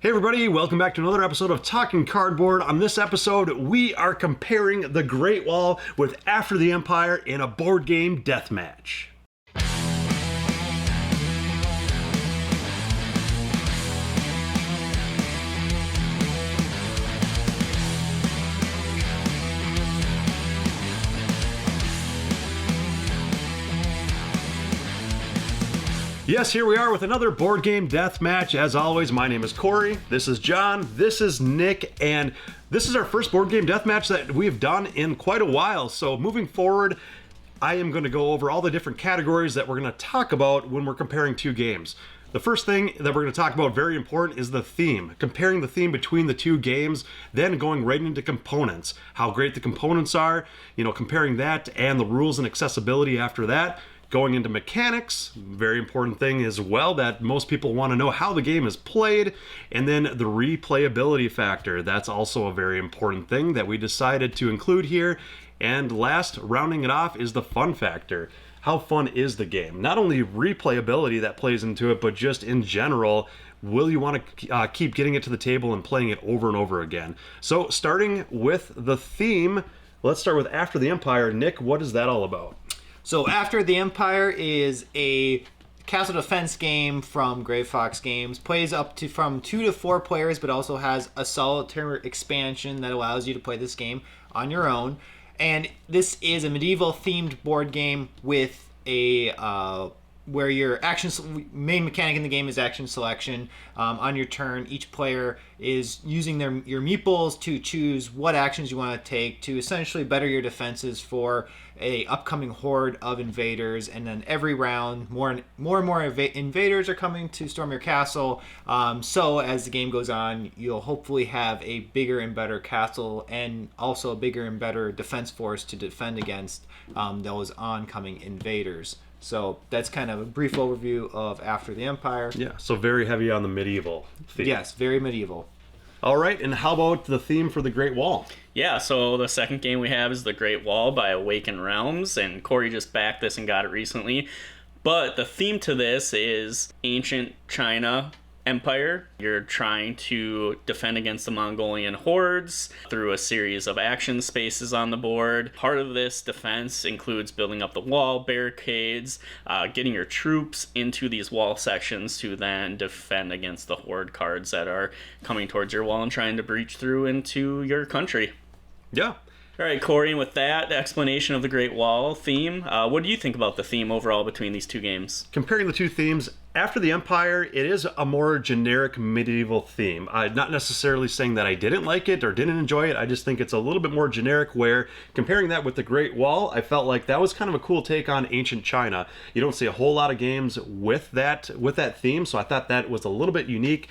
Hey everybody, welcome back to another episode of Talking Cardboard. On this episode, we are comparing the Great Wall with After the Empire in a board game deathmatch. Yes, here we are with another board game death match. As always, my name is Corey, this is John, this is Nick, and this is our first board game death match that we've done in quite a while. So moving forward, I am going to go over all the different categories that we're going to talk about when we're comparing two games. The first thing that we're going to talk about, very important, is the theme. Comparing the theme between the two games, then going right into components. How great the components are, comparing that and the rules and accessibility after that. Going into mechanics, very important thing as well, that most people want to know how the game is played. And then the replayability factor, that's also a very important thing that we decided to include here. And last, rounding it off, is the fun factor. How fun is the game? Not only replayability that plays into it, but just in general, will you want to keep getting it to the table and playing it over and over again? So starting with the theme, let's start with After the Empire. Nick, what is that all about? So After the Empire is a castle defense game from Gray Fox Games. Plays up to from 2 to 4 players, but also has a solitaire expansion that allows you to play this game on your own. And this is a medieval themed board game with a where your main mechanic in the game is action selection. On your turn, each player is using your meeples to choose what actions you want to take to essentially better your defenses for a upcoming horde of invaders. And then every round, more and more invaders are coming to storm your castle. So as the game goes on, you'll hopefully have a bigger and better castle and also a bigger and better defense force to defend against those oncoming invaders. So that's kind of a brief overview of After the Empire. Yeah, so very heavy on the medieval theme. Yes, very medieval. All right, and how about the theme for the Great Wall? Yeah, so the second game we have is The Great Wall by Awakened Realms, and Corey just backed this and got it recently. But the theme to this is ancient China Empire. You're trying to defend against the Mongolian hordes through a series of action spaces on the board. Part of this defense includes building up the wall, barricades, getting your troops into these wall sections to then defend against the horde cards that are coming towards your wall and trying to breach through into your country. Yeah. All right, Corey, and with that explanation of the Great Wall theme, what do you think about the theme overall between these two games? Comparing the two themes, After the Empire, it is a more generic medieval theme. Not necessarily saying that I didn't like it or didn't enjoy it, I just think it's a little bit more generic, where comparing that with the Great Wall, I felt like that was kind of a cool take on ancient China. You don't see a whole lot of games with that theme, so I thought that was a little bit unique.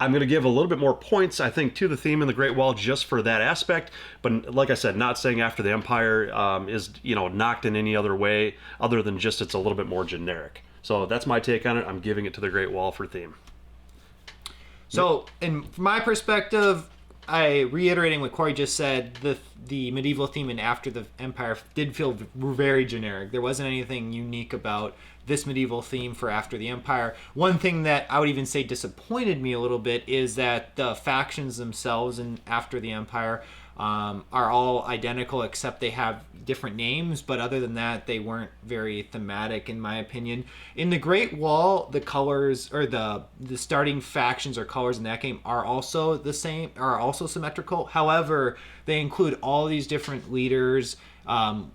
I'm going to give a little bit more points, I think, to the theme in the Great Wall just for that aspect. But like I said, not saying After the Empire is, knocked in any other way other than just it's a little bit more generic. So that's my take on it. I'm giving it to the Great Wall for theme. So, from my perspective, reiterating what Corey just said, the medieval theme in After the Empire did feel very generic. There wasn't anything unique about this medieval theme for After the Empire. One thing that I would even say disappointed me a little bit is that the factions themselves in After the Empire are all identical, except they have different names, but other than that, they weren't very thematic in my opinion. In the Great Wall, the colors, or the starting factions or colors in that game are also the same, are also symmetrical. However, they include all these different leaders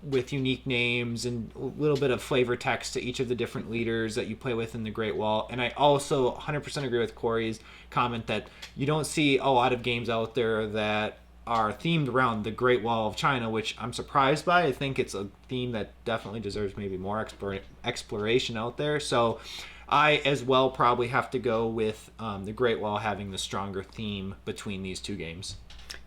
with unique names and a little bit of flavor text to each of the different leaders that you play with in the Great Wall. And I also 100% agree with Corey's comment that you don't see a lot of games out there that are themed around the Great Wall of China, which I'm surprised by. I think it's a theme that definitely deserves maybe more exploration out there. So I as well probably have to go with the Great Wall having the stronger theme between these two games.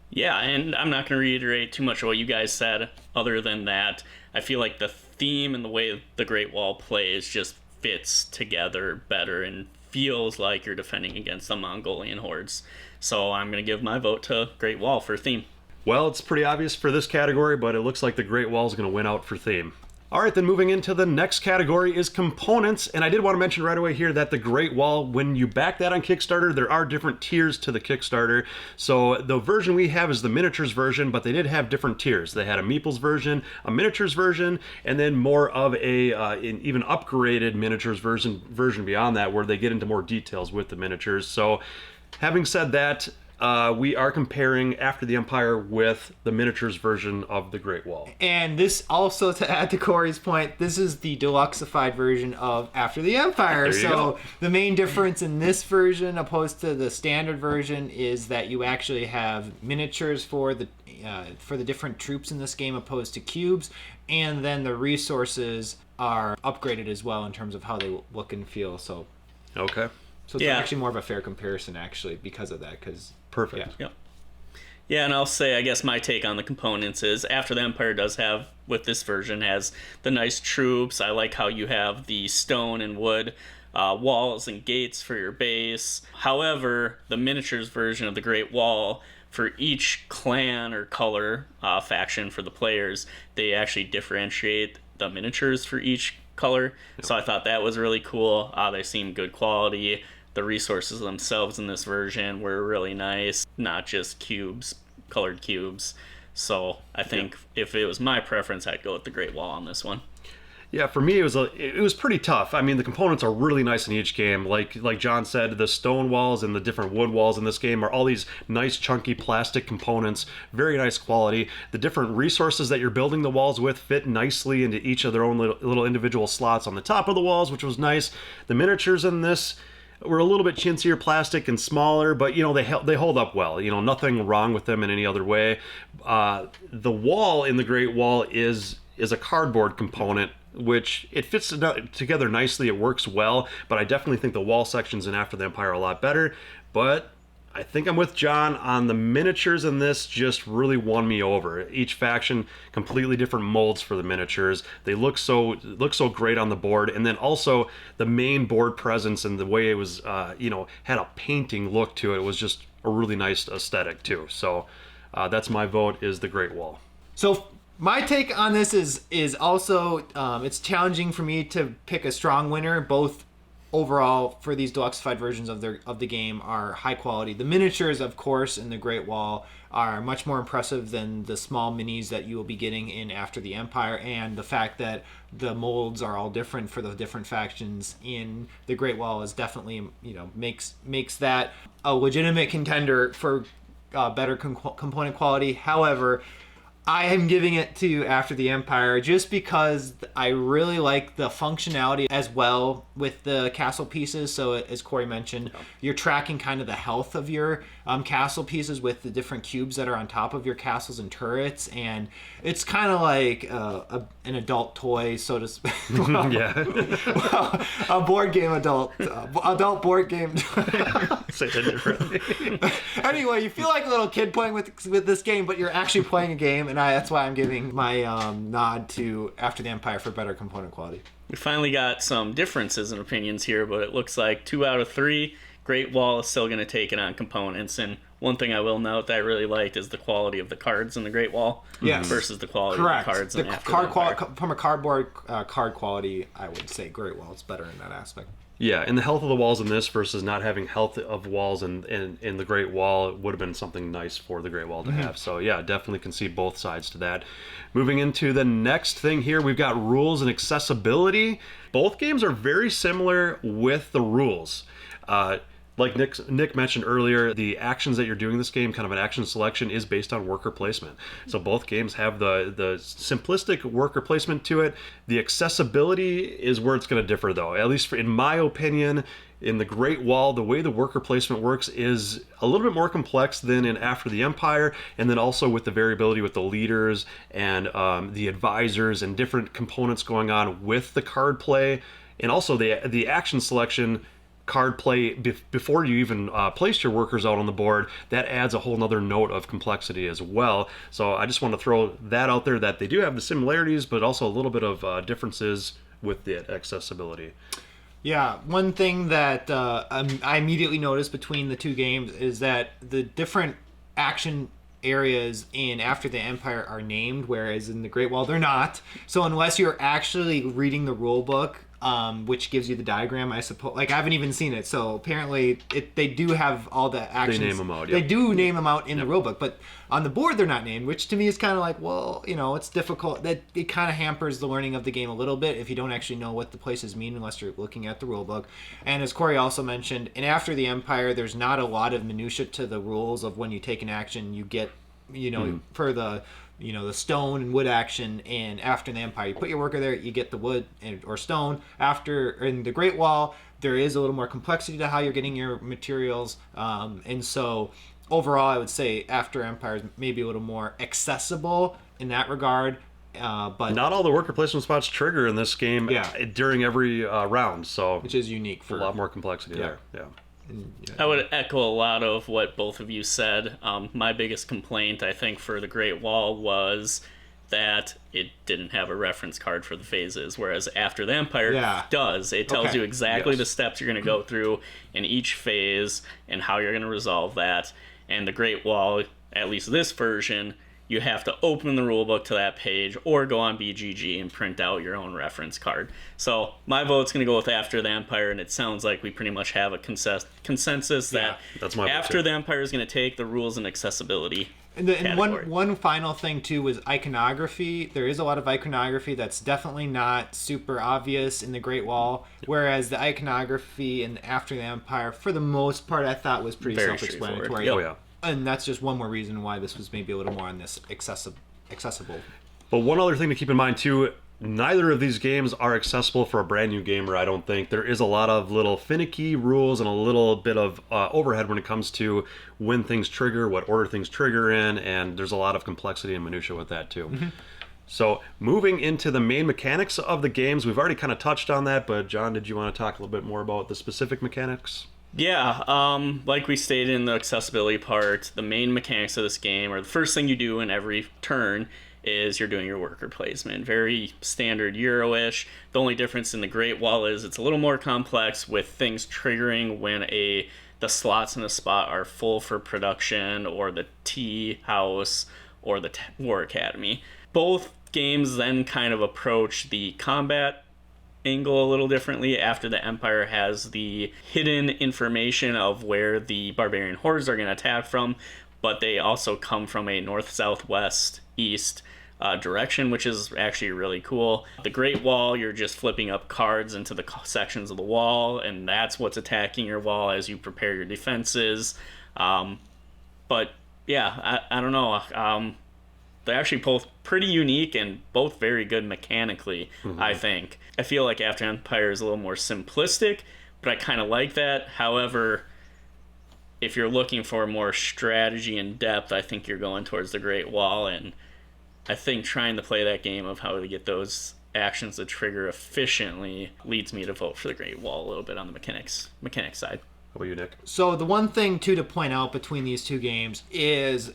Yeah, and I'm not going to reiterate too much of what you guys said. Other than that, I feel like the theme and the way the Great Wall plays just fits together better and feels like you're defending against the Mongolian hordes. So I'm going to give my vote to Great Wall for theme. Well, it's pretty obvious for this category, but it looks like the Great Wall is going to win out for theme. All right, then moving into the next category is components. And I did want to mention right away here that the Great Wall, when you back that on Kickstarter, there are different tiers to the Kickstarter. So the version we have is the miniatures version, but they did have different tiers. They had a meeples version, a miniatures version, and then more of an even upgraded miniatures version beyond that, where they get into more details with the miniatures. So having said that, we are comparing After the Empire with the miniatures version of the Great Wall. And this also, to add to Corey's point, this is the deluxeified version of After the Empire. There you So go. the main difference in this version opposed to the standard version is that you actually have miniatures for the different troops in this game opposed to cubes, and then the resources are upgraded as well in terms of how they look and feel. So Okay. it's actually more of a fair comparison, actually, because of that. Perfect. Yep. Yeah, and I'll say, I guess my take on the components is After the Empire does have, with this version, has the nice troops. I like how you have the stone and wood walls and gates for your base. However, the miniatures version of the Great Wall, for each clan or color faction for the players, they actually differentiate the miniatures for each color. Yep. So I thought that was really cool. They seem good quality. The resources themselves in this version were really nice, not just cubes, colored cubes. So I think if it was my preference, I'd go with the Great Wall on this one. Yeah, for me, it was pretty tough. I mean, the components are really nice in each game. Like John said, the stone walls and the different wood walls in this game are all these nice, chunky plastic components, very nice quality. The different resources that you're building the walls with fit nicely into each of their own little individual slots on the top of the walls, which was nice. The miniatures in this were a little bit chintzier plastic and smaller, but they hold up well. Nothing wrong with them in any other way. The wall in the Great Wall is a cardboard component, which it fits together nicely. It works well, but I definitely think the wall sections in After the Empire are a lot better. But I think I'm with John on the miniatures in this. Just really won me over. Each faction completely different molds for the miniatures. They look so great on the board, and then also the main board presence and the way it was had a painting look to it was just a really nice aesthetic too. So that's my vote, is the Great Wall. So my take on this is also it's challenging for me to pick a strong winner. Both overall for these deluxeified versions of the game are high quality. The miniatures, of course, in the Great Wall are much more impressive than the small minis that you will be getting in After the Empire, and the fact that the molds are all different for the different factions in the Great Wall is definitely makes that a legitimate contender for better component quality. However, I am giving it to After the Empire just because I really like the functionality as well with the castle pieces. So as Corey mentioned, you're tracking kind of the health of your castle pieces with the different cubes that are on top of your castles and turrets. And it's kind of like an adult toy, so to speak. A board game adult board game. Say that differently. Anyway, you feel like a little kid playing with this game, but you're actually playing a game, and that's why I'm giving my nod to After the Empire for better component quality. We finally got some differences in opinions here, but it looks like 2 out of 3, Great Wall is still going to take it on components. And one thing I will note that I really liked is the quality of the cards in the Great Wall versus the quality of the cards in After the Empire. From a cardboard card quality, I would say Great Wall is better in that aspect. Yeah, and the health of the walls in this versus not having health of walls in the Great Wall would have been something nice for the Great Wall to have. So yeah, definitely can see both sides to that. Moving into the next thing here, we've got rules and accessibility. Both games are very similar with the rules. Like Nick mentioned earlier, the actions that you're doing in this game, kind of an action selection, is based on worker placement. So both games have the simplistic worker placement to it. The accessibility is where it's going to differ, though. At least in my opinion, in the Great Wall, the way the worker placement works is a little bit more complex than in After the Empire, and then also with the variability with the leaders and the advisors and different components going on with the card play, and also the action selection card play before you even place your workers out on the board. That adds a whole nother note of complexity as well. So I just want to throw that out there, that they do have the similarities, but also a little bit of differences with the accessibility. Yeah, one thing that I immediately noticed between the two games is that the different action areas in After the Empire are named, whereas in the Great Wall they're not. So unless you're actually reading the rule book, which gives you the diagram, I suppose. Like, I haven't even seen it, so apparently they do have all the actions. They name them out. They do name them out in the rulebook, but on the board they're not named, which to me is kind of like, well, it's difficult. That it kind of hampers the learning of the game a little bit if you don't actually know what the places mean unless you're looking at the rulebook. And as Corey also mentioned, in After the Empire, there's not a lot of minutia to the rules of when you take an action, you get, for the the stone and wood action. And After the Empire, you put your worker there, you get the wood or stone. After in the Great Wall, there is a little more complexity to how you're getting your materials, and so overall I would say After Empire is maybe a little more accessible in that regard, but not all the worker placement spots trigger in this game during every round, so which is unique for a lot more complexity there. I would echo a lot of what both of you said. My biggest complaint, I think, for the Great Wall was that it didn't have a reference card for the phases, whereas After the Empire does. It tells you exactly the steps you're going to go through in each phase and how you're going to resolve that. And the Great Wall, at least this version, you have to open the rulebook to that page or go on BGG and print out your own reference card. So my vote's going to go with After the Empire, and it sounds like we pretty much have a consensus that that's my After the Empire is going to take the rules and accessibility. And one final thing too was iconography. There is a lot of iconography that's definitely not super obvious in the Great Wall, whereas the iconography in After the Empire, for the most part, I thought was pretty self-explanatory. Yep. Oh yeah. And that's just one more reason why this was maybe a little more on this accessible. But one other thing to keep in mind too, neither of these games are accessible for a brand new gamer, I don't think. There is a lot of little finicky rules and a little bit of overhead when it comes to when things trigger, what order things trigger in, and there's a lot of complexity and minutia with that too. So moving into the main mechanics of the games, we've already kind of touched on that, but John, did you want to talk a little bit more about the specific mechanics? Yeah, like we stated in the accessibility part, the main mechanics of this game, or the first thing you do in every turn, is you're doing your worker placement. Very standard Euro-ish. The only difference in the Great Wall is it's a little more complex, with things triggering when the slots in a spot are full for production, or the tea house, or the War Academy. Both games then kind of approach the combat angle a little differently. After the Empire has the hidden information of where the barbarian hordes are going to attack from, but they also come from a north, south, west, east direction, which is actually really cool. The Great Wall, you're just flipping up cards into the sections of the wall, and that's what's attacking your wall as you prepare your defenses. But yeah, I don't know. They're actually both pretty unique and both very good mechanically, I think. I feel like After Empire is a little more simplistic, but I kind of like that. However, if you're looking for more strategy and depth, I think you're going towards the Great Wall, and I think trying to play that game of how to get those actions to trigger efficiently leads me to vote for the Great Wall a little bit on the mechanics side. How about you, Nick? So the one thing too to point out between these two games is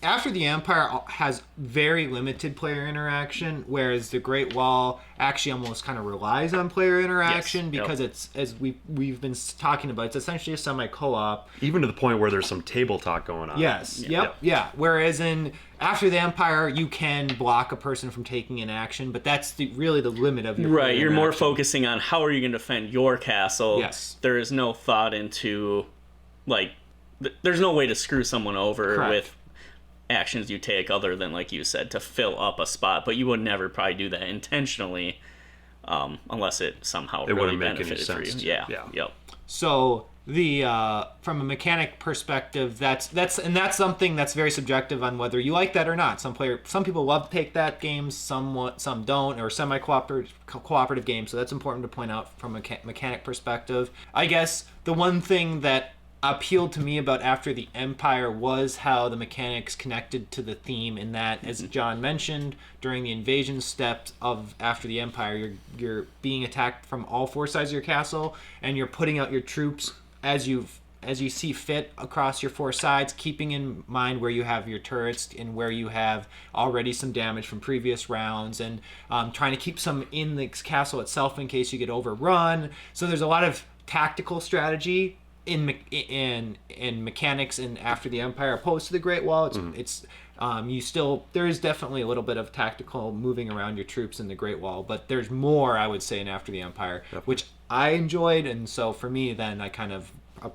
After the Empire has very limited player interaction, whereas the Great Wall actually almost kind of relies on player interaction because it's, as we've been talking about, it's essentially a semi-co-op. Even to the point where there's some table talk going on. Yes. Yeah. Whereas in After the Empire, you can block a person from taking an action, but that's really the limit of your player Right. You're more interaction. focusing on how are you going to defend your castle. Yes. There is no thought into, there's no way to screw someone over with actions you take other than, like you said, to fill up a spot, but you would never probably do that intentionally unless it somehow really benefited for you. Yeah. Yep. So the from a mechanic perspective, that's something that's very subjective on whether you like that or not. Some people love to take that game, some don't, or semi-cooperative games. So that's important to point out from a mechanic perspective. I guess the one thing that appealed to me about After the Empire was how the mechanics connected to the theme, in that, as John mentioned, during the invasion steps of After the Empire, you're being attacked from all four sides of your castle, and you're putting out your troops as you see fit across your four sides, keeping in mind where you have your turrets and where you have already some damage from previous rounds, and trying to keep some in the castle itself in case you get overrun. So there's a lot of tactical strategy in mechanics and After the Empire opposed to the Great Wall. It's you still, there is definitely a little bit of tactical moving around your troops in the Great Wall, but there's more, I would say, in After the Empire, which I enjoyed. And so for me, then I kind of,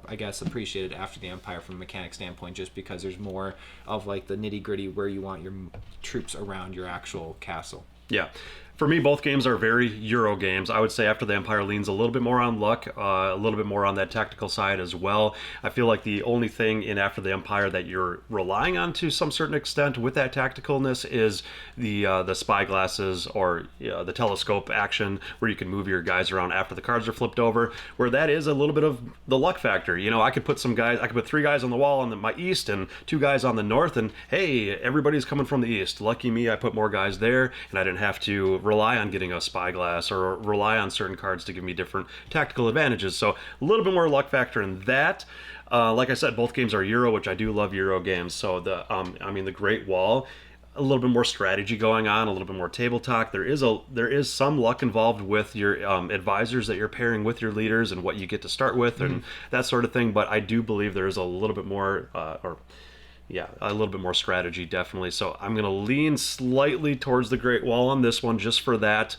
I guess, appreciated After the Empire from a mechanic standpoint, just because there's more of like the nitty gritty where you want your troops around your actual castle. Yeah. For me, both games are very Euro games. I would say After the Empire leans a little bit more on luck, a little bit more on that tactical side as well. I feel like the only thing in After the Empire that you're relying on to some certain extent with that tacticalness is the spy glasses or the telescope action, where you can move your guys around after the cards are flipped over, where that is a little bit of the luck factor. I could put 3 guys on the wall on my east and 2 guys on the north, and hey, everybody's coming from the east. Lucky me, I put more guys there, and I didn't have to rely on getting a spyglass or rely on certain cards to give me different tactical advantages. So a little bit more luck factor in that. Like I said, both games are Euro, which I do love Euro games. So the Great Wall, a little bit more strategy going on, a little bit more table talk. There is some luck involved with your advisors that you're pairing with your leaders and what you get to start with and that sort of thing. But I do believe there is a little bit more a little bit more strategy, definitely. So I'm going to lean slightly towards the Great Wall on this one, just for that.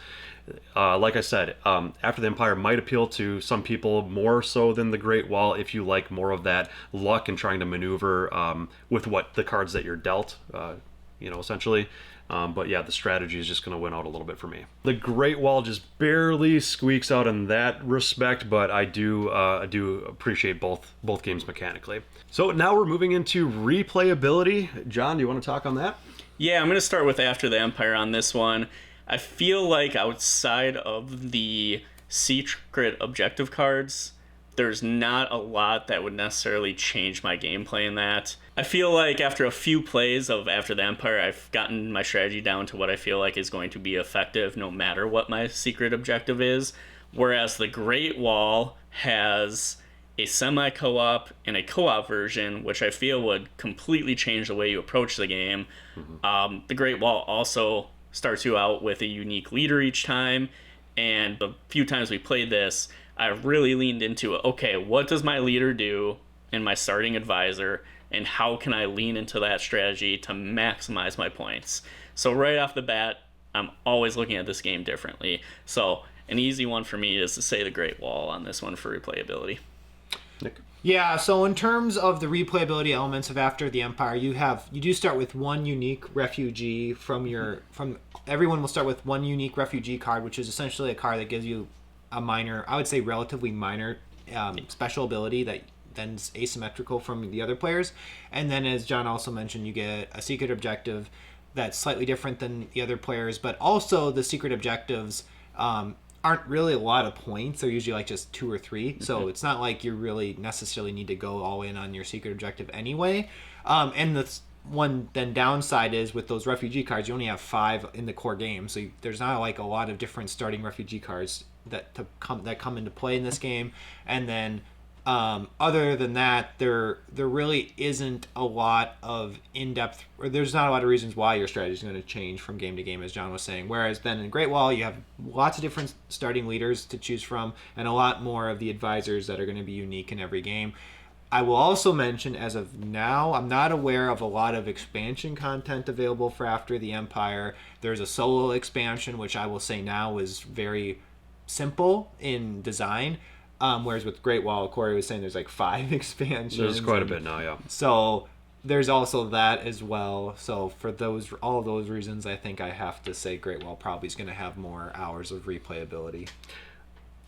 Like I said, After the Empire might appeal to some people more so than the Great Wall if you like more of that luck and trying to maneuver with what the cards that you're dealt, essentially. But yeah, the strategy is just going to win out a little bit for me. The Great Wall just barely squeaks out in that respect, but I do appreciate both games mechanically. So now we're moving into replayability. John, do you want to talk on that? Yeah, I'm going to start with After the Empire on this one. I feel like outside of the secret objective cards, there's not a lot that would necessarily change my gameplay in that. I feel like after a few plays of After the Empire, I've gotten my strategy down to what I feel like is going to be effective no matter what my secret objective is. Whereas the Great Wall has a semi-co-op and a co-op version, which I feel would completely change the way you approach the game. The Great Wall also starts you out with a unique leader each time, and the few times we played this, I really leaned into it. Okay, what does my leader do in my starting advisor, and how can I lean into that strategy to maximize my points? So right off the bat, I'm always looking at this game differently. So an easy one for me is to say the Great Wall on this one for replayability. Nick? Yeah, so in terms of the replayability elements of After the Empire, you do start with one unique refugee from everyone will start with one unique refugee card, which is essentially a card that gives you a minor, I would say relatively minor special ability that then's asymmetrical from the other players. And then, as John also mentioned, you get a secret objective that's slightly different than the other players, but also the secret objectives aren't really a lot of points. They're usually like just 2 or 3. So it's not like you really necessarily need to go all in on your secret objective anyway. And the one then downside is with those refugee cards, you only have 5 in the core game. So there's not like a lot of different starting refugee cards that come into play in this game. And then other than that, there really isn't a lot of in-depth, or there's not a lot of reasons why your strategy is going to change from game to game, as John was saying. Whereas then in Great Wall, you have lots of different starting leaders to choose from, and a lot more of the advisors that are going to be unique in every game. I will also mention, as of now, I'm not aware of a lot of expansion content available for After the Empire. There's a solo expansion, which I will say now is very simple in design. Whereas with Great Wall, Corey was saying there's like 5 expansions. There's quite a bit now, yeah. So there's also that as well. So for all of those reasons, I think I have to say Great Wall probably is going to have more hours of replayability.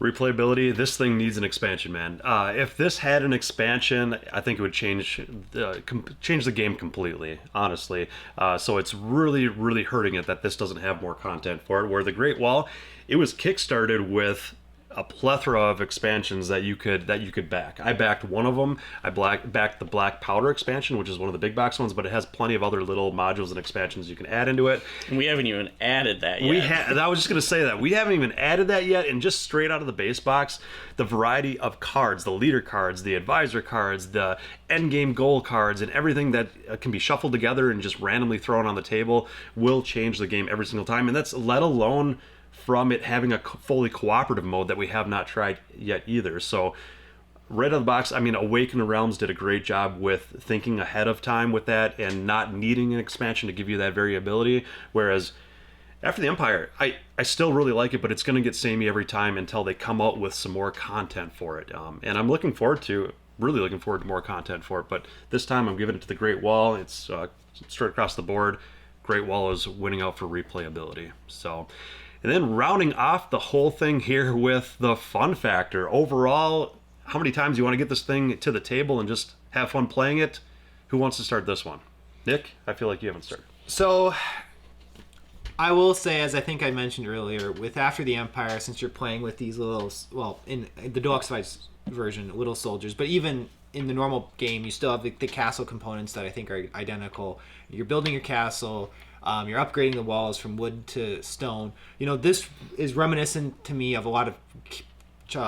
Replayability, this thing needs an expansion, man. If this had an expansion, I think it would change the game completely, honestly. So it's really, really hurting it that this doesn't have more content for it. Where the Great Wall, it was kickstarted with a plethora of expansions that you could back. I backed one of them. I backed the Black Powder expansion, which is one of the big box ones, but it has plenty of other little modules and expansions you can add into it. And we haven't even added that yet. I was just going to say that. We haven't even added that yet, and just straight out of the base box, the variety of cards, the leader cards, the advisor cards, the endgame goal cards, and everything that can be shuffled together and just randomly thrown on the table will change the game every single time, and that's let alone from it having a fully cooperative mode that we have not tried yet either. So right out of the box, I mean, Awakened Realms did a great job with thinking ahead of time with that and not needing an expansion to give you that variability. Whereas After the Empire, I still really like it, but it's going to get samey every time until they come out with some more content for it. And I'm really looking forward to more content for it. But this time I'm giving it to the Great Wall. It's straight across the board. Great Wall is winning out for replayability. So, and then rounding off the whole thing here with the fun factor. Overall, how many times you want to get this thing to the table and just have fun playing it? Who wants to start this one? Nick, I feel like you haven't started. So, I will say, as I think I mentioned earlier, with After the Empire, since you're playing with these little, well, in the Deluxe Fights version, little soldiers, but even in the normal game, you still have the castle components that I think are identical. You're building your castle, you're upgrading the walls from wood to stone. You know, this is reminiscent to me of a lot of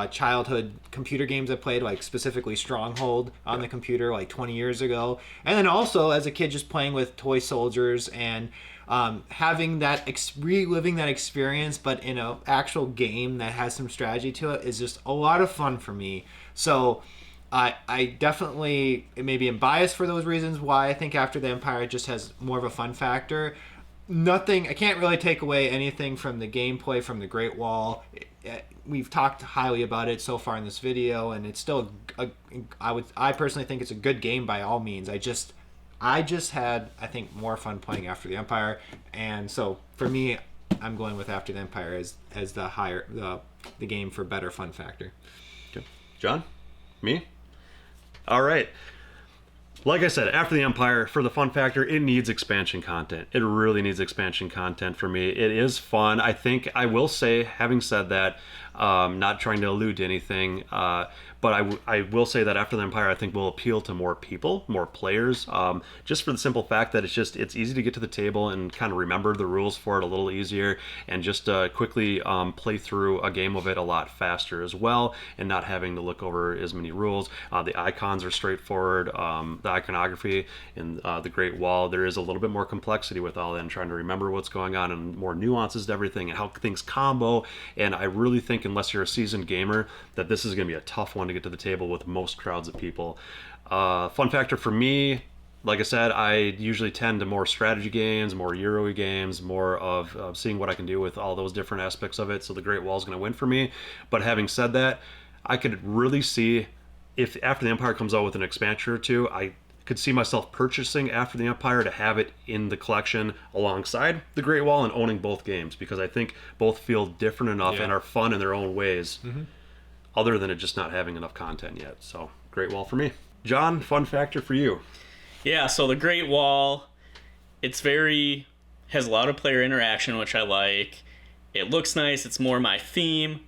childhood computer games I played, like specifically Stronghold on the computer like 20 years ago. And then also as a kid just playing with toy soldiers and having that reliving that experience, but in an actual game that has some strategy to it, is just a lot of fun for me. So I definitely maybe am biased for those reasons why I think After the Empire just has more of a fun factor. I can't really take away anything from the gameplay from the Great Wall. We've talked highly about it so far in this video, and it's still I personally think it's a good game by all means. I just had, I think, more fun playing After the Empire, and so for me, I'm going with After the Empire as the game for better fun factor. Okay. John? Me? All right. Like I said, After the Empire, for the fun factor, it needs expansion content. It really needs expansion content for me. It is fun. I think I will say, having said that, not trying to allude to anything, but I will say that After the Empire, I think, will appeal to more people, more players, just for the simple fact that it's easy to get to the table and kind of remember the rules for it a little easier, and just quickly play through a game of it a lot faster as well, and not having to look over as many rules. The icons are straightforward. The iconography in the Great Wall, there is a little bit more complexity with all that, and trying to remember what's going on and more nuances to everything and how things combo. And I really think, unless you're a seasoned gamer, that this is going to be a tough one to get to the table with most crowds of people. Fun factor for me, like I said, I usually tend to more strategy games, more Euro games, more of seeing what I can do with all those different aspects of it. So the Great Wall is going to win for me. But having said that, I could really see, if After the Empire comes out with an expansion or two, I could see myself purchasing After the Empire to have it in the collection alongside the Great Wall and owning both games, because I think both feel different enough and are fun in their own ways, other than it just not having enough content yet. So Great Wall for me. John, fun factor for you. Yeah, so the Great Wall, has a lot of player interaction, which I like. It looks nice. It's more my theme.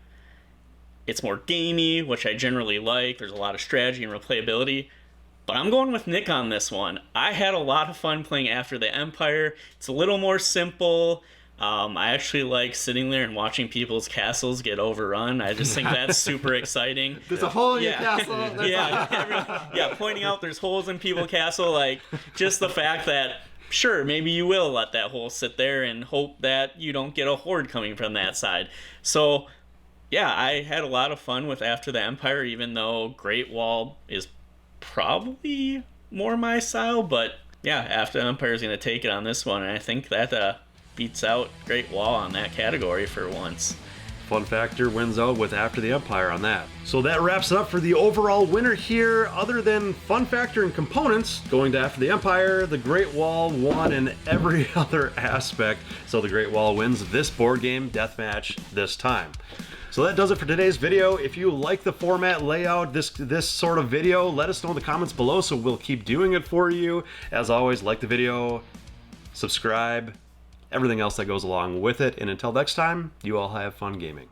It's more gamey, which I generally like. There's a lot of strategy and replayability. But I'm going with Nick on this one. I had a lot of fun playing After the Empire. It's a little more simple. I actually like sitting there and watching people's castles get overrun. I just think that's super exciting. There's a hole in your castle. Pointing out there's holes in people's castle. Like, just the fact that, sure, maybe you will let that hole sit there and hope that you don't get a horde coming from that side. So, yeah, I had a lot of fun with After the Empire, even though Great Wall is probably more my style. But, yeah, After the Empire is going to take it on this one, and I think that beats out Great Wall on that category for once. Fun factor wins out with After the Empire on that. So that wraps it up for the overall winner here. Other than fun factor and components, going to After the Empire, the Great Wall won in every other aspect. So the Great Wall wins this board game deathmatch this time. So that does it for today's video. If you like the format, layout, this sort of video, let us know in the comments below, so we'll keep doing it for you. As always, like the video, subscribe, everything else that goes along with it. And until next time, you all have fun gaming.